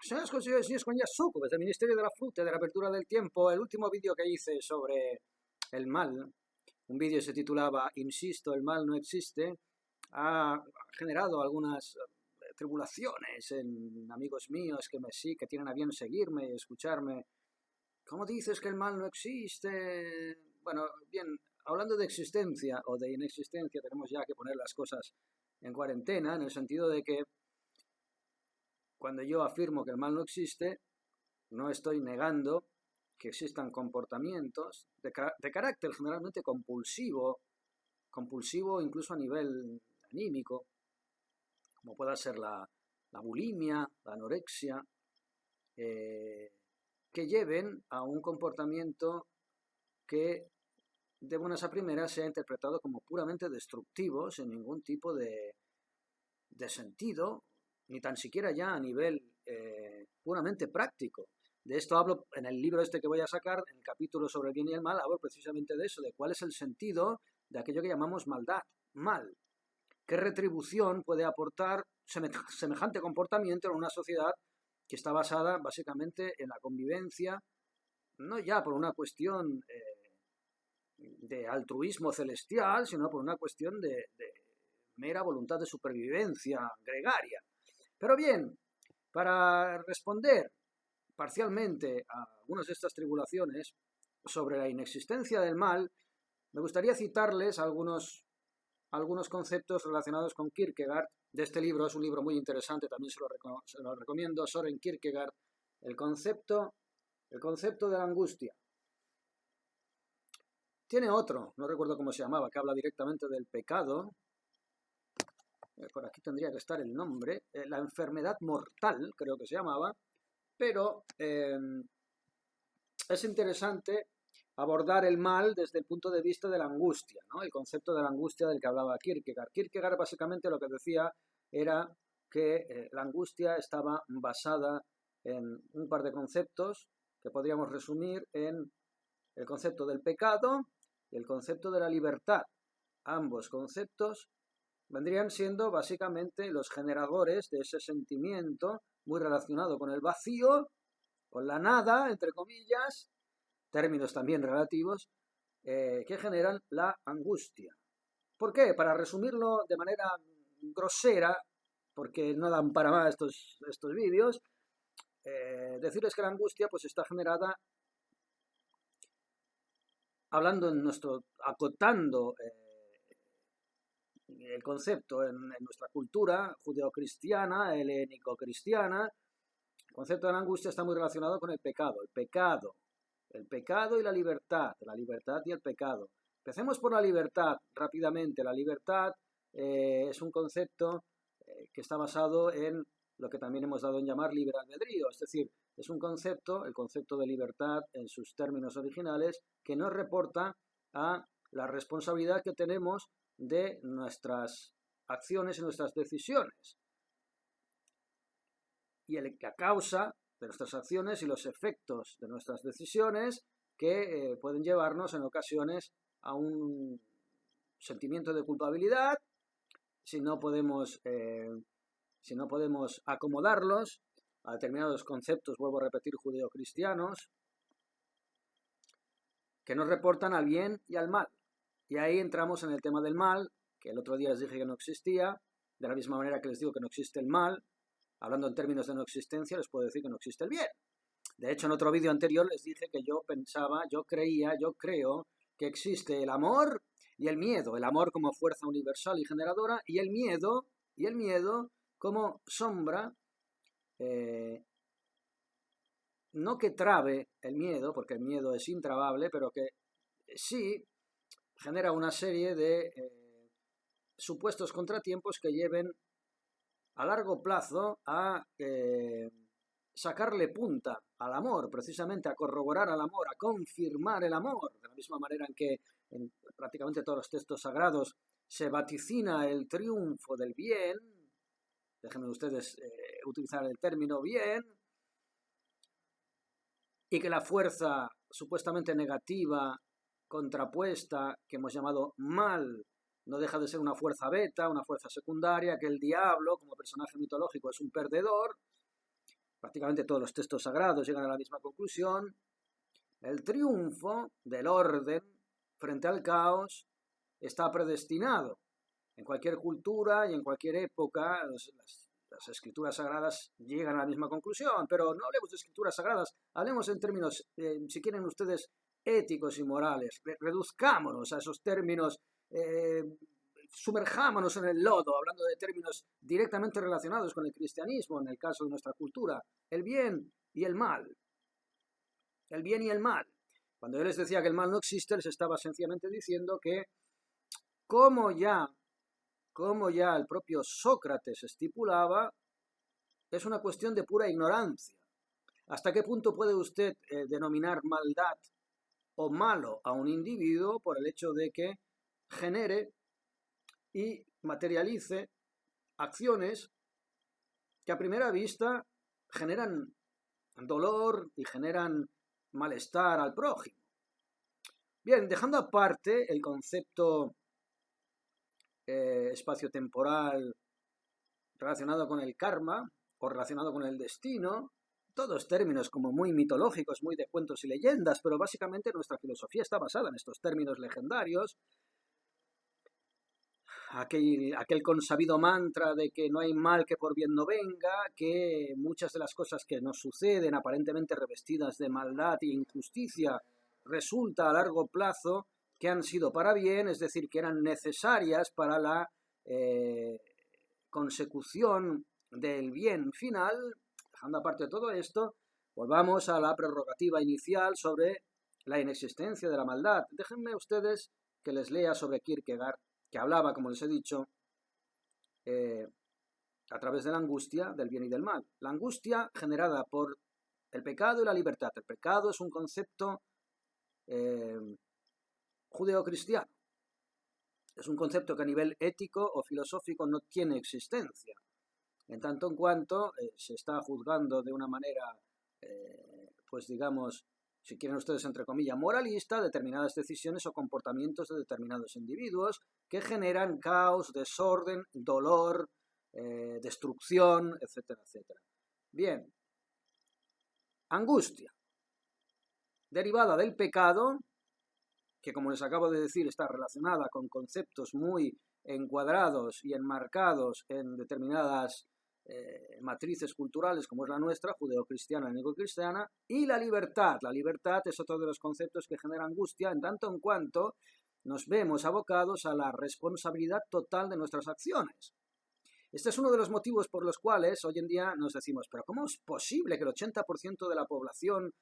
Señoras y señores, con ya Sucubes del Ministerio de la Fruta y de la Apertura del Tiempo, el último vídeo que hice sobre el mal, un vídeo se titulaba Insisto, el mal no existe, ha generado algunas tribulaciones en amigos míos que tienen a bien seguirme y escucharme. ¿Cómo dices que el mal no existe? Bueno, bien, hablando de existencia o de inexistencia, tenemos ya que poner las cosas en cuarentena, en el sentido de que cuando yo afirmo que el mal no existe, no estoy negando que existan comportamientos de carácter generalmente compulsivo incluso a nivel anímico, como pueda ser la bulimia, la anorexia, que lleven a un comportamiento que de buenas a primeras sea interpretado como puramente destructivo, sin ningún tipo de sentido, ni tan siquiera ya a nivel puramente práctico. De esto hablo en el libro este que voy a sacar, en el capítulo sobre el bien y el mal, hablo precisamente de eso, de cuál es el sentido de aquello que llamamos maldad, mal. ¿Qué retribución puede aportar semejante comportamiento en una sociedad que está basada básicamente en la convivencia, no ya por una cuestión de altruismo celestial, sino por una cuestión de mera voluntad de supervivencia gregaria? Pero bien, para responder parcialmente a algunas de estas tribulaciones sobre la inexistencia del mal, me gustaría citarles algunos conceptos relacionados con Kierkegaard. De este libro, es un libro muy interesante, también se lo recomiendo, Soren Kierkegaard, el concepto de la angustia. Tiene otro, no recuerdo cómo se llamaba, que habla directamente del pecado. Por aquí tendría que estar el nombre. La enfermedad mortal, creo que se llamaba. Pero es interesante abordar el mal desde el punto de vista de la angustia, ¿no? El concepto de la angustia del que hablaba Kierkegaard. Kierkegaard básicamente lo que decía era que la angustia estaba basada en un par de conceptos que podríamos resumir en el concepto del pecado y el concepto de la libertad. Ambos conceptos vendrían siendo básicamente los generadores de ese sentimiento muy relacionado con el vacío, con la nada, entre comillas, términos también relativos, que generan la angustia. ¿Por qué? Para resumirlo de manera grosera, porque no dan para más estos vídeos, decirles que la angustia pues está generada, acotando el concepto en nuestra cultura judeocristiana, helénico-cristiana. El concepto de la angustia está muy relacionado con el pecado y la libertad y el pecado. Empecemos por la libertad rápidamente. La libertad es un concepto que está basado en lo que también hemos dado en llamar libre albedrío, es decir, es un concepto, el concepto de libertad en sus términos originales, que nos reporta a la responsabilidad que tenemos de nuestras acciones y nuestras decisiones, y la causa de nuestras acciones y los efectos de nuestras decisiones que pueden llevarnos en ocasiones a un sentimiento de culpabilidad si no podemos acomodarlos a determinados conceptos, vuelvo a repetir, judeocristianos, que nos reportan al bien y al mal. Y ahí entramos en el tema del mal, que el otro día les dije que no existía, de la misma manera que les digo que no existe el mal. Hablando en términos de no existencia, les puedo decir que no existe el bien. De hecho, en otro vídeo anterior les dije que yo creo que existe el amor y el miedo. El amor como fuerza universal y generadora, y el miedo como sombra, no que trabe el miedo, porque el miedo es intrabable, pero que sí genera una serie de supuestos contratiempos que lleven a largo plazo a sacarle punta al amor, precisamente a corroborar al amor, a confirmar el amor, de la misma manera en que en prácticamente todos los textos sagrados se vaticina el triunfo del bien. Déjenme ustedes utilizar el término bien, y que la fuerza supuestamente negativa, contrapuesta, que hemos llamado mal, no deja de ser una fuerza beta, una fuerza secundaria, que el diablo, como personaje mitológico, es un perdedor. prácticamente todos los textos sagrados llegan a la misma conclusión: el triunfo del orden frente al caos está predestinado. En cualquier cultura y en cualquier época, las escrituras sagradas llegan a la misma conclusión, pero no hablemos de escrituras sagradas, hablemos en términos, si quieren ustedes, éticos y morales. Reduzcámonos a esos términos, sumerjámonos en el lodo, hablando de términos directamente relacionados con el cristianismo, en el caso de nuestra cultura: el bien y el mal. El bien y el mal. Cuando yo les decía que el mal no existe, les estaba sencillamente diciendo que, como ya el propio Sócrates estipulaba, es una cuestión de pura ignorancia. ¿Hasta qué punto puede usted denominar maldad o malo a un individuo por el hecho de que genere y materialice acciones que a primera vista generan dolor y generan malestar al prójimo? Bien, dejando aparte el concepto espacio-temporal relacionado con el karma o relacionado con el destino, todos términos como muy mitológicos, muy de cuentos y leyendas, pero básicamente nuestra filosofía está basada en estos términos legendarios. Aquel consabido mantra de que no hay mal que por bien no venga, que muchas de las cosas que nos suceden aparentemente revestidas de maldad e injusticia resulta a largo plazo que han sido para bien, es decir, que eran necesarias para la consecución del bien final. Dejando aparte de todo esto, volvamos a la prerrogativa inicial sobre la inexistencia de la maldad. Déjenme ustedes que les lea sobre Kierkegaard, que hablaba, como les he dicho, a través de la angustia del bien y del mal. La angustia generada por el pecado y la libertad. El pecado es un concepto judeocristiano. Es un concepto que a nivel ético o filosófico no tiene existencia, en tanto en cuanto se está juzgando de una manera, pues digamos, si quieren ustedes entre comillas, moralista, determinadas decisiones o comportamientos de determinados individuos que generan caos, desorden, dolor, destrucción, etcétera, etcétera. Bien, angustia, derivada del pecado, que como les acabo de decir está relacionada con conceptos muy encuadrados y enmarcados en determinadas matrices culturales como es la nuestra, judeocristiana y neocristiana, y la libertad. La libertad es otro de los conceptos que genera angustia en tanto en cuanto nos vemos abocados a la responsabilidad total de nuestras acciones. Este es uno de los motivos por los cuales hoy en día nos decimos, pero ¿cómo es posible que el 80% de la población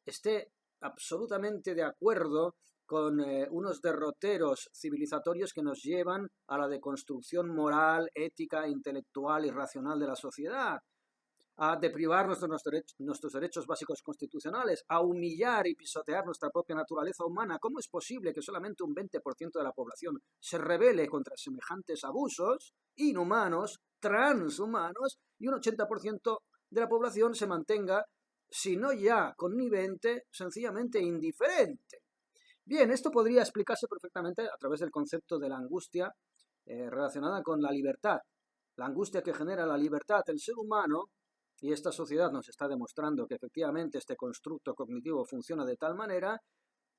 esté absolutamente de acuerdo con unos derroteros civilizatorios que nos llevan a la deconstrucción moral, ética, intelectual y racional de la sociedad, a deprivar nuestros derechos básicos constitucionales, a humillar y pisotear nuestra propia naturaleza humana? ¿Cómo es posible que solamente un 20% de la población se rebele contra semejantes abusos inhumanos, transhumanos, y un 80% de la población se mantenga, si no ya connivente, sencillamente indiferente? Bien, esto podría explicarse perfectamente a través del concepto de la angustia relacionada con la libertad. La angustia que genera la libertad el ser humano, y esta sociedad nos está demostrando que efectivamente este constructo cognitivo funciona de tal manera,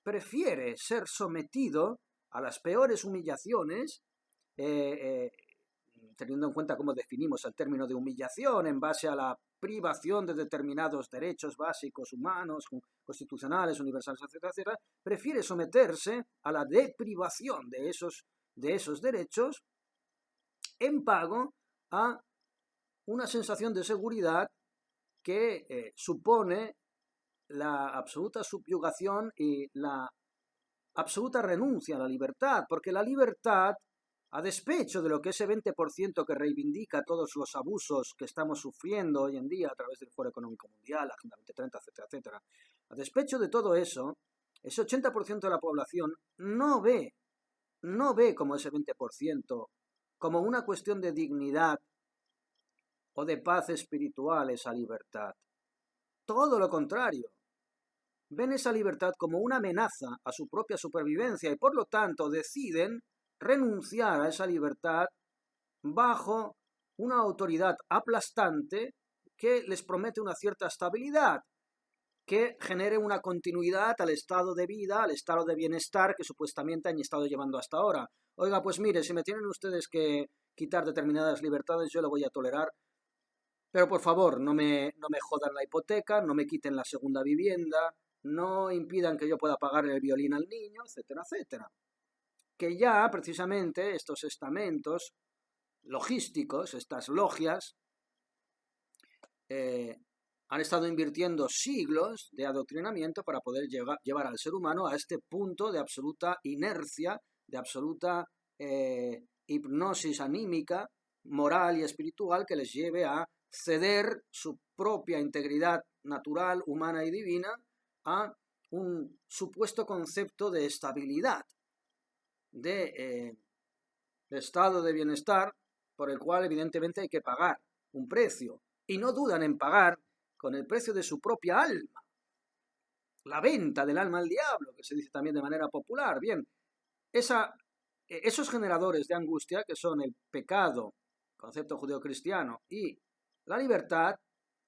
prefiere ser sometido a las peores humillaciones, teniendo en cuenta cómo definimos el término de humillación en base a la privación de determinados derechos básicos humanos, constitucionales, universales, etcétera, etcétera, prefiere someterse a la deprivación de esos derechos en pago a una sensación de seguridad que supone la absoluta subyugación y la absoluta renuncia a la libertad, porque la libertad, a despecho de lo que ese 20% que reivindica todos los abusos que estamos sufriendo hoy en día a través del Foro Económico Mundial, la Agenda 2030, etcétera, etcétera, a despecho de todo eso, ese 80% de la población no ve como ese 20% como una cuestión de dignidad o de paz espiritual esa libertad. Todo lo contrario. Ven esa libertad como una amenaza a su propia supervivencia y por lo tanto deciden renunciar a esa libertad bajo una autoridad aplastante que les promete una cierta estabilidad, que genere una continuidad al estado de vida, al estado de bienestar que supuestamente han estado llevando hasta ahora. Oiga, pues mire, si me tienen ustedes que quitar determinadas libertades, yo lo voy a tolerar, pero por favor, no me jodan la hipoteca, no me quiten la segunda vivienda, no impidan que yo pueda pagar el violín al niño, etcétera, etcétera. Que ya, precisamente, estos estamentos logísticos, estas logias, han estado invirtiendo siglos de adoctrinamiento para poder llevar al ser humano a este punto de absoluta inercia, de absoluta hipnosis anímica, moral y espiritual que les lleve a ceder su propia integridad natural, humana y divina a un supuesto concepto de estabilidad, de estado de bienestar, por el cual evidentemente hay que pagar un precio. Y no dudan en pagar con el precio de su propia alma. La venta del alma al diablo, que se dice también de manera popular. Bien, esos generadores de angustia, que son el pecado, concepto judeocristiano, y la libertad,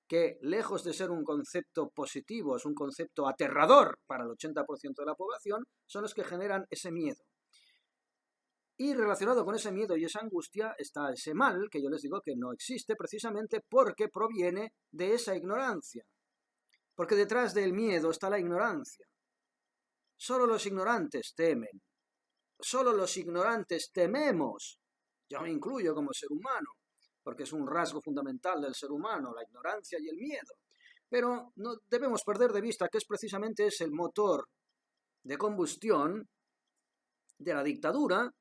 que lejos de ser un concepto positivo, es un concepto aterrador para el 80% de la población, son los que generan ese miedo. Y relacionado con ese miedo y esa angustia está ese mal, que yo les digo que no existe precisamente porque proviene de esa ignorancia. Porque detrás del miedo está la ignorancia. Solo los ignorantes temen. Solo los ignorantes tememos. Yo me incluyo como ser humano, porque es un rasgo fundamental del ser humano, la ignorancia y el miedo. Pero no debemos perder de vista que es precisamente ese el motor de combustión de la dictadura,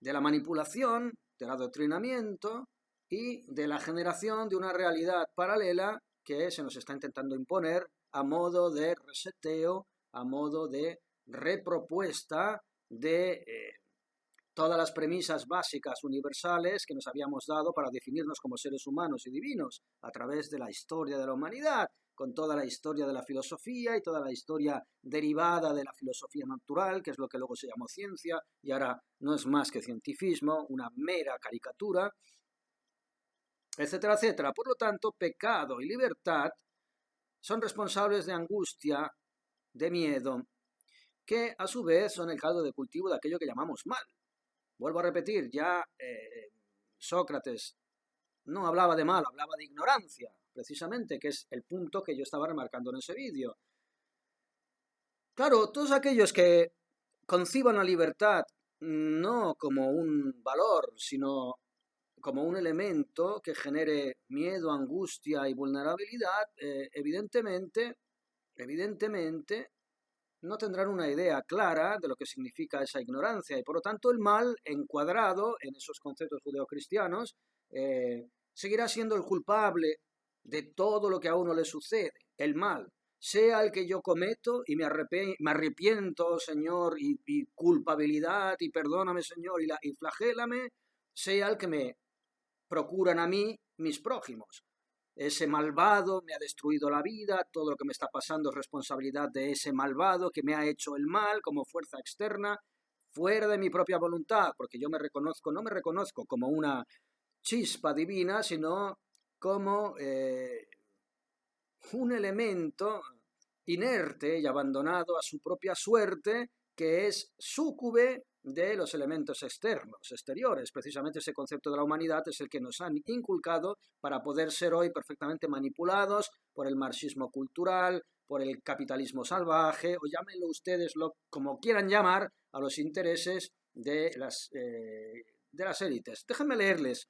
de la manipulación, del adoctrinamiento y de la generación de una realidad paralela que se nos está intentando imponer a modo de reseteo, a modo de repropuesta de todas las premisas básicas universales que nos habíamos dado para definirnos como seres humanos y divinos a través de la historia de la humanidad, con toda la historia de la filosofía y toda la historia derivada de la filosofía natural, que es lo que luego se llamó ciencia, y ahora no es más que cientifismo, una mera caricatura, etcétera, etcétera. Por lo tanto, pecado y libertad son responsables de angustia, de miedo, que a su vez son el caldo de cultivo de aquello que llamamos mal. Vuelvo a repetir, ya Sócrates no hablaba de mal, hablaba de ignorancia, precisamente, que es el punto que yo estaba remarcando en ese vídeo. Claro, todos aquellos que conciban la libertad no como un valor, sino como un elemento que genere miedo, angustia y vulnerabilidad, evidentemente, no tendrán una idea clara de lo que significa esa ignorancia y por lo tanto el mal encuadrado en esos conceptos judeocristianos seguirá siendo el culpable de todo lo que a uno le sucede, el mal, sea el que yo cometo y me arrepiento, Señor, y culpabilidad y perdóname, Señor, y flagélame, sea el que me procuran a mí mis prójimos. Ese malvado me ha destruido la vida, todo lo que me está pasando es responsabilidad de ese malvado que me ha hecho el mal como fuerza externa, fuera de mi propia voluntad, porque yo no me reconozco como una chispa divina, sino como un elemento inerte y abandonado a su propia suerte, que es súcube de los elementos externos, exteriores. Precisamente ese concepto de la humanidad es el que nos han inculcado para poder ser hoy perfectamente manipulados por el marxismo cultural, por el capitalismo salvaje, o llámenlo ustedes como quieran llamar, a los intereses de las élites. Déjenme leerles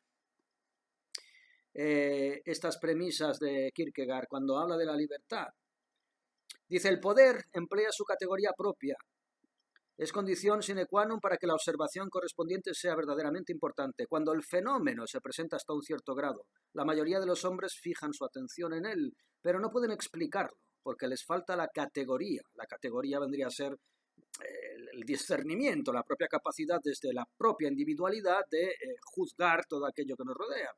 estas premisas de Kierkegaard cuando habla de la libertad. Dice, el poder emplea su categoría propia. Es condición sine qua non para que la observación correspondiente sea verdaderamente importante. Cuando el fenómeno se presenta hasta un cierto grado, la mayoría de los hombres fijan su atención en él, pero no pueden explicarlo, porque les falta la categoría. La categoría vendría a ser el discernimiento, la propia capacidad desde la propia individualidad de juzgar todo aquello que nos rodea.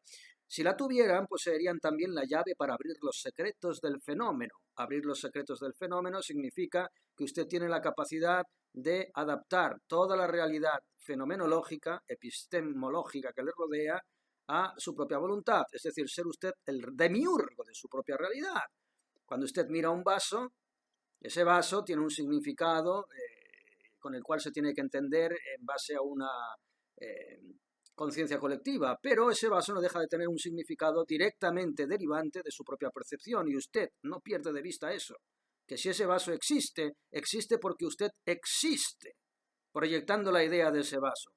Si la tuvieran, poseerían también la llave para abrir los secretos del fenómeno. Abrir los secretos del fenómeno significa que usted tiene la capacidad de adaptar toda la realidad fenomenológica, epistemológica que le rodea, a su propia voluntad, es decir, ser usted el demiurgo de su propia realidad. Cuando usted mira un vaso, ese vaso tiene un significado con el cual se tiene que entender en base a una conciencia colectiva, pero ese vaso no deja de tener un significado directamente derivante de su propia percepción y usted no pierde de vista eso, que si ese vaso existe, existe porque usted existe, proyectando la idea de ese vaso.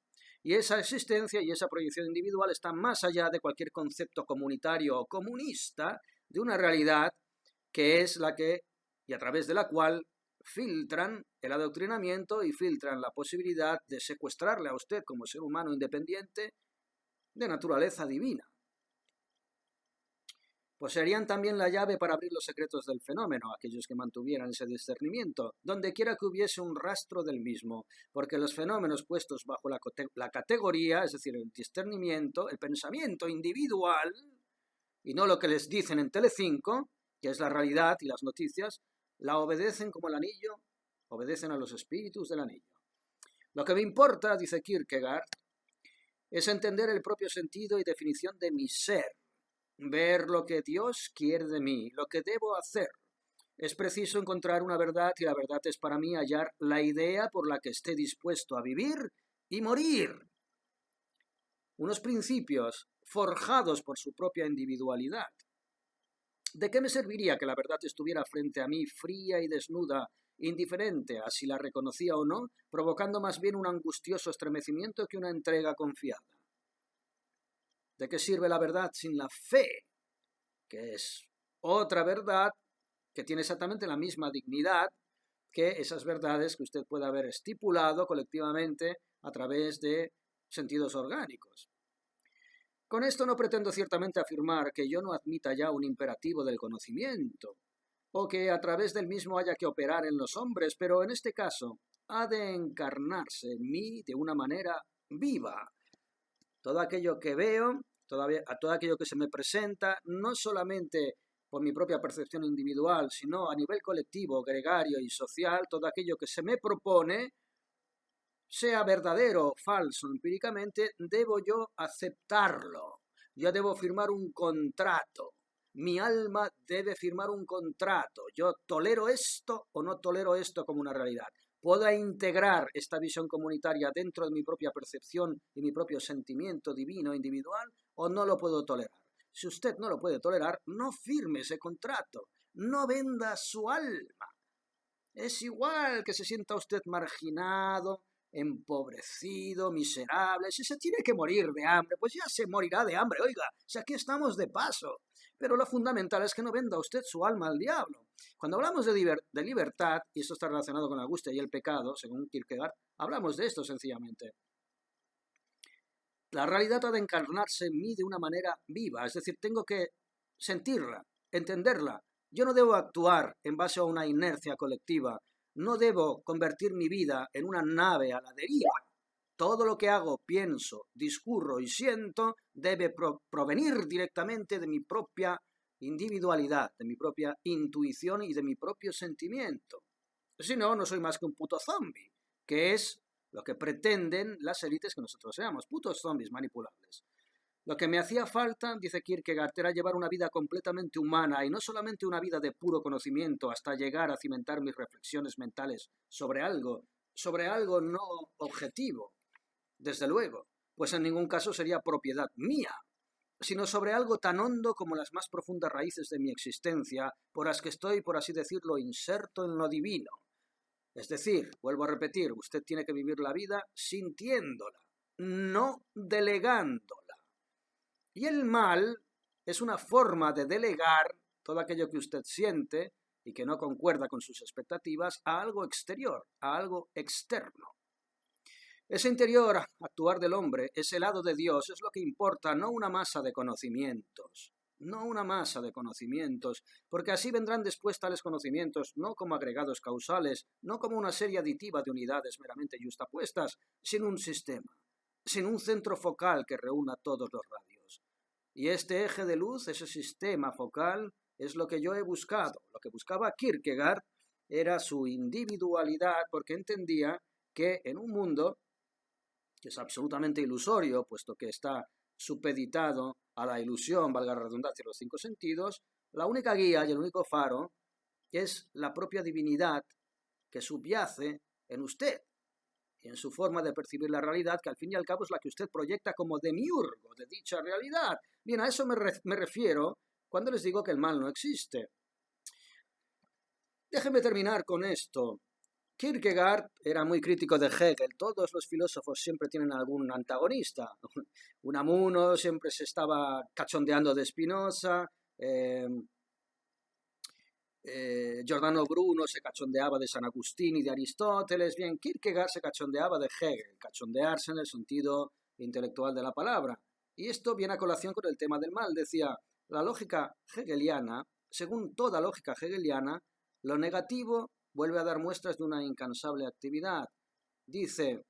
Y esa existencia y esa proyección individual están más allá de cualquier concepto comunitario o comunista de una realidad que es la que, y a través de la cual filtran el adoctrinamiento y filtran la posibilidad de secuestrarle a usted como ser humano independiente de naturaleza divina. Poseerían también la llave para abrir los secretos del fenómeno, aquellos que mantuvieran ese discernimiento, donde quiera que hubiese un rastro del mismo, porque los fenómenos puestos bajo la categoría, es decir, el discernimiento, el pensamiento individual, y no lo que les dicen en Telecinco, que es la realidad y las noticias, la obedecen como el anillo, obedecen a los espíritus del anillo. Lo que me importa, dice Kierkegaard, es entender el propio sentido y definición de mi ser, ver lo que Dios quiere de mí, lo que debo hacer. Es preciso encontrar una verdad y la verdad es para mí hallar la idea por la que esté dispuesto a vivir y morir. Unos principios forjados por su propia individualidad. ¿De qué me serviría que la verdad estuviera frente a mí fría y desnuda, indiferente a si la reconocía o no, provocando más bien un angustioso estremecimiento que una entrega confiada? ¿De qué sirve la verdad sin la fe, que es otra verdad que tiene exactamente la misma dignidad que esas verdades que usted puede haber estipulado colectivamente a través de sentidos orgánicos? Con esto no pretendo ciertamente afirmar que yo no admita ya un imperativo del conocimiento, o que a través del mismo haya que operar en los hombres, pero en este caso ha de encarnarse en mí de una manera viva. Todo aquello que veo, todo aquello que se me presenta, no solamente por mi propia percepción individual, sino a nivel colectivo, gregario y social, todo aquello que se me propone, sea verdadero o falso empíricamente, debo yo aceptarlo. Yo debo firmar un contrato. Mi alma debe firmar un contrato. Yo tolero esto o no tolero esto como una realidad. Puedo integrar esta visión comunitaria dentro de mi propia percepción y mi propio sentimiento divino individual o no lo puedo tolerar. Si usted no lo puede tolerar, no firme ese contrato. No venda su alma. Es igual que se sienta usted marginado, empobrecido, miserable. Si se tiene que morir de hambre, pues ya se morirá de hambre, oiga, si aquí estamos de paso. Pero lo fundamental es que no venda usted su alma al diablo. Cuando hablamos de libertad, y esto está relacionado con la angustia y el pecado, según Kierkegaard, hablamos de esto sencillamente. La realidad ha de encarnarse en mí de una manera viva, es decir, tengo que sentirla, entenderla. Yo no debo actuar en base a una inercia colectiva, no debo convertir mi vida en una nave a la deriva. Todo lo que hago, pienso, discurro y siento debe provenir directamente de mi propia individualidad, de mi propia intuición y de mi propio sentimiento. Si no, no soy más que un puto zombie, que es lo que pretenden las élites que nosotros seamos, putos zombies manipulables. Lo que me hacía falta, dice Kierkegaard, era llevar una vida completamente humana y no solamente una vida de puro conocimiento hasta llegar a cimentar mis reflexiones mentales sobre algo no objetivo, desde luego, pues en ningún caso sería propiedad mía, sino sobre algo tan hondo como las más profundas raíces de mi existencia, por las que estoy, por así decirlo, inserto en lo divino. Es decir, vuelvo a repetir, usted tiene que vivir la vida sintiéndola, no delegándola. Y el mal es una forma de delegar todo aquello que usted siente y que no concuerda con sus expectativas a algo exterior, a algo externo. Ese interior actuar del hombre, ese lado de Dios, es lo que importa, no una masa de conocimientos. No una masa de conocimientos, porque así vendrán después tales conocimientos, no como agregados causales, no como una serie aditiva de unidades meramente yuxtapuestas, sino un sistema, sin un centro focal que reúna todos los radios. Y este eje de luz, ese sistema focal, es lo que yo he buscado. Lo que buscaba Kierkegaard era su individualidad, porque entendía que en un mundo que es absolutamente ilusorio, puesto que está supeditado a la ilusión, valga la redundancia, de los 5 sentidos, la única guía y el único faro es la propia divinidad que subyace en usted y en su forma de percibir la realidad, que al fin y al cabo es la que usted proyecta como demiurgo de dicha realidad. Bien, a eso me refiero cuando les digo que el mal no existe. Déjenme terminar con esto. Kierkegaard era muy crítico de Hegel. Todos los filósofos siempre tienen algún antagonista. Unamuno siempre se estaba cachondeando de Spinoza, Giordano Bruno se cachondeaba de San Agustín y de Aristóteles. Bien, Kierkegaard se cachondeaba de Hegel, cachondearse en el sentido intelectual de la palabra. Y esto viene a colación con el tema del mal. Decía, la lógica hegeliana, según toda lógica hegeliana, lo negativo vuelve a dar muestras de una incansable actividad. Dice,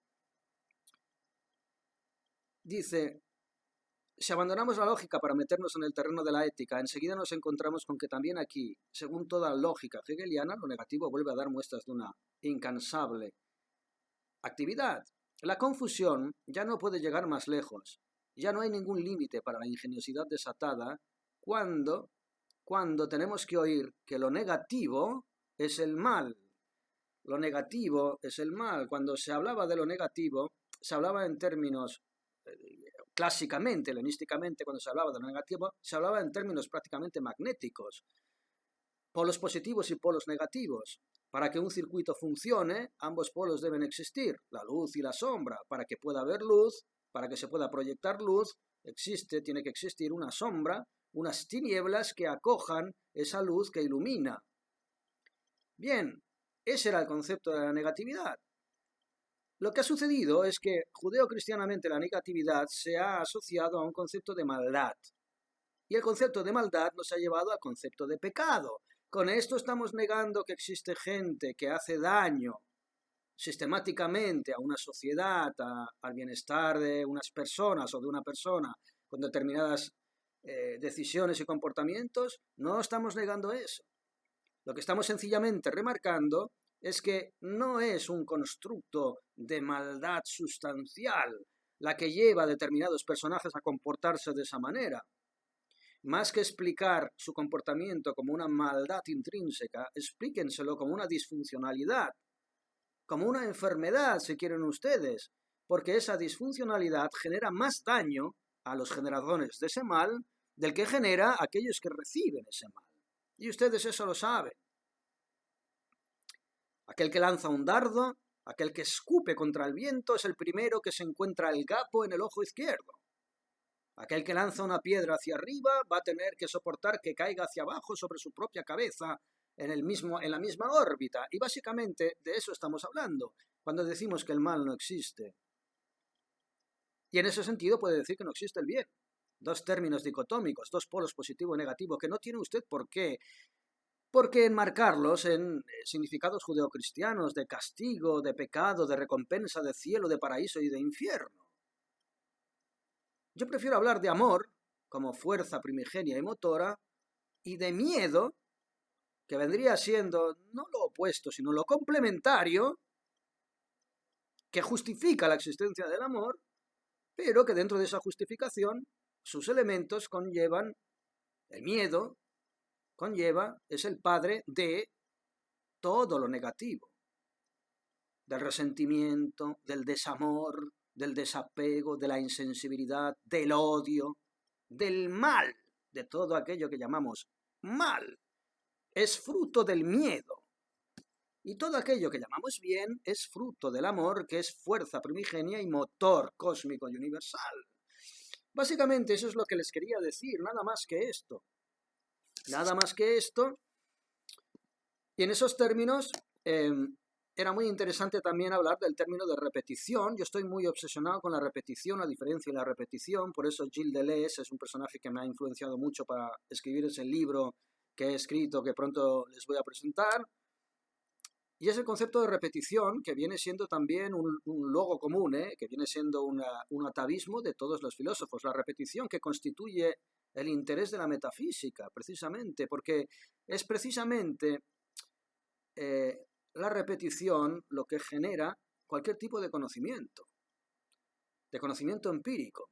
si abandonamos la lógica para meternos en el terreno de la ética, enseguida nos encontramos con que también aquí, según toda lógica hegeliana, lo negativo vuelve a dar muestras de una incansable actividad. La confusión ya no puede llegar más lejos. Ya no hay ningún límite para la ingeniosidad desatada cuando tenemos que oír que lo negativo es el mal. Lo negativo es el mal. Cuando se hablaba de lo negativo, se hablaba en términos, clásicamente, helenísticamente, cuando se hablaba de lo negativo, se hablaba en términos prácticamente magnéticos. Polos positivos y polos negativos. Para que un circuito funcione, ambos polos deben existir, la luz y la sombra. Para que pueda haber luz, para que se pueda proyectar luz, tiene que existir una sombra, unas tinieblas que acojan esa luz que ilumina. Bien, ese era el concepto de la negatividad. Lo que ha sucedido es que judeo-cristianamente la negatividad se ha asociado a un concepto de maldad. Y el concepto de maldad nos ha llevado al concepto de pecado. Con esto estamos negando que existe gente que hace daño sistemáticamente a una sociedad, al bienestar de unas personas o de una persona con determinadas decisiones y comportamientos. No estamos negando eso. Lo que estamos sencillamente remarcando es que no es un constructo de maldad sustancial la que lleva a determinados personajes a comportarse de esa manera. Más que explicar su comportamiento como una maldad intrínseca, explíquenselo como una disfuncionalidad, como una enfermedad, si quieren ustedes, porque esa disfuncionalidad genera más daño a los generadores de ese mal del que genera a aquellos que reciben ese mal. Y ustedes eso lo saben. Aquel que lanza un dardo, aquel que escupe contra el viento, es el primero que se encuentra el gapo en el ojo izquierdo. Aquel que lanza una piedra hacia arriba va a tener que soportar que caiga hacia abajo sobre su propia cabeza en la misma órbita. Y básicamente de eso estamos hablando cuando decimos que el mal no existe. Y en ese sentido puede decir que no existe el bien. Dos términos dicotómicos, dos polos positivo y negativo, que no tiene usted por qué enmarcarlos en significados judeocristianos de castigo, de pecado, de recompensa, de cielo, de paraíso y de infierno. Yo prefiero hablar de amor como fuerza primigenia y motora y de miedo, que vendría siendo no lo opuesto, sino lo complementario, que justifica la existencia del amor, pero que dentro de esa justificación sus elementos conllevan el miedo, es el padre de todo lo negativo, del resentimiento, del desamor, del desapego, de la insensibilidad, del odio, del mal, de todo aquello que llamamos mal. Es fruto del miedo. Y todo aquello que llamamos bien es fruto del amor, que es fuerza primigenia y motor cósmico y universal. Básicamente eso es lo que les quería decir, nada más que esto. Nada más que esto. Y en esos términos era muy interesante también hablar del término de repetición. Yo estoy muy obsesionado con la repetición, la diferencia y la repetición. Por eso Gilles Deleuze es un personaje que me ha influenciado mucho para escribir ese libro que he escrito, que pronto les voy a presentar. Y es el concepto de repetición, que viene siendo también un logo común, que viene siendo un atavismo de todos los filósofos. La repetición que constituye el interés de la metafísica, precisamente, porque es precisamente la repetición lo que genera cualquier tipo de conocimiento empírico.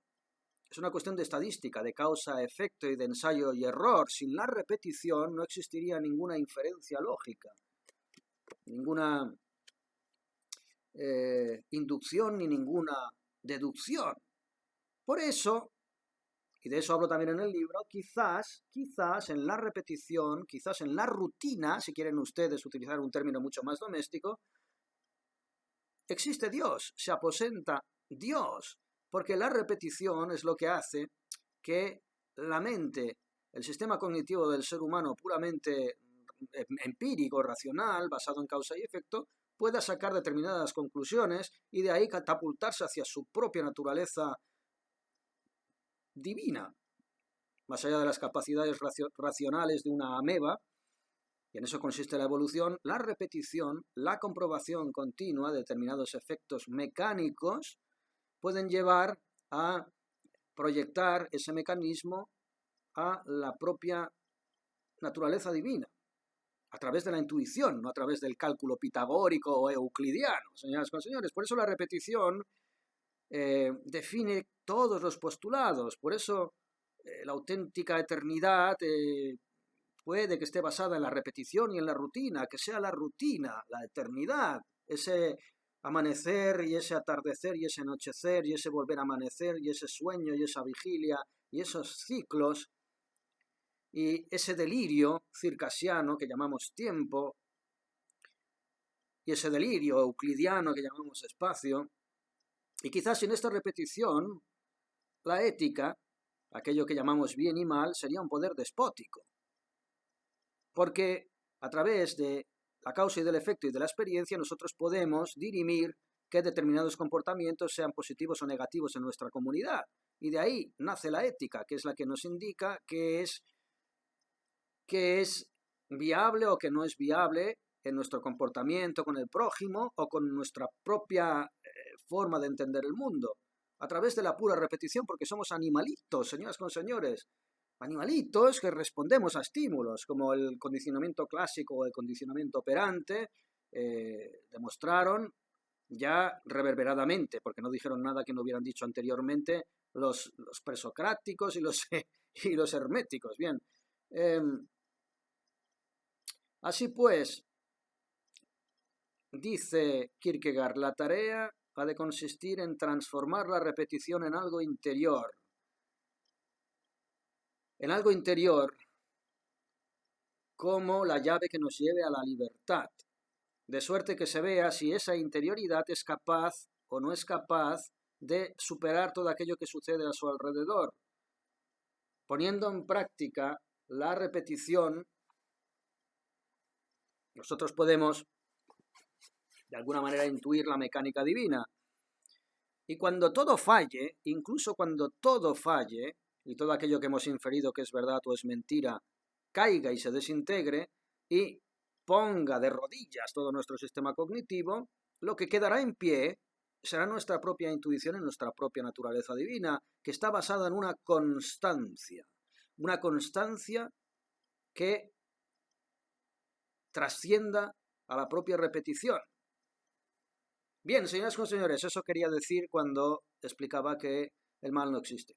Es una cuestión de estadística, de causa-efecto y de ensayo y error. Sin la repetición no existiría ninguna inferencia lógica, ninguna inducción ni ninguna deducción. Por eso, y de eso hablo también en el libro, quizás en la repetición, quizás en la rutina, si quieren ustedes utilizar un término mucho más doméstico, existe Dios, se aposenta Dios, porque la repetición es lo que hace que la mente, el sistema cognitivo del ser humano puramente empírico, racional, basado en causa y efecto, pueda sacar determinadas conclusiones y de ahí catapultarse hacia su propia naturaleza divina, más allá de las capacidades racionales de una ameba, y en eso consiste la evolución. La repetición, la comprobación continua de determinados efectos mecánicos pueden llevar a proyectar ese mecanismo a la propia naturaleza divina, a través de la intuición, no a través del cálculo pitagórico o euclidiano, señoras y señores. Por eso la repetición define todos los postulados, por eso la auténtica eternidad puede que esté basada en la repetición y en la rutina, que sea la rutina, la eternidad, ese amanecer y ese atardecer y ese anochecer y ese volver a amanecer y ese sueño y esa vigilia y esos ciclos y ese delirio circasiano que llamamos tiempo y ese delirio euclidiano que llamamos espacio. Y quizás en esta repetición la ética, aquello que llamamos bien y mal, sería un poder despótico. Porque a través de la causa y del efecto y de la experiencia nosotros podemos dirimir que determinados comportamientos sean positivos o negativos en nuestra comunidad. Y de ahí nace la ética, que es la que nos indica qué es viable o que no es viable en nuestro comportamiento con el prójimo o con nuestra propia forma de entender el mundo. A través de la pura repetición, porque somos animalitos, señoras y señores. Animalitos que respondemos a estímulos, como el condicionamiento clásico o el condicionamiento operante, demostraron ya reverberadamente, porque no dijeron nada que no hubieran dicho anteriormente los presocráticos y los herméticos. Bien, así pues, dice Kierkegaard, la tarea ha de consistir en transformar la repetición en algo interior. En algo interior como la llave que nos lleve a la libertad, de suerte que se vea si esa interioridad es capaz o no es capaz de superar todo aquello que sucede a su alrededor. Poniendo en práctica la repetición, nosotros podemos de alguna manera intuir la mecánica divina. Y cuando todo falle, incluso cuando todo falle, y todo aquello que hemos inferido que es verdad o es mentira, caiga y se desintegre y ponga de rodillas todo nuestro sistema cognitivo, lo que quedará en pie será nuestra propia intuición y nuestra propia naturaleza divina, que está basada en una constancia que trascienda a la propia repetición. Bien, señoras y señores, eso quería decir cuando explicaba que el mal no existe.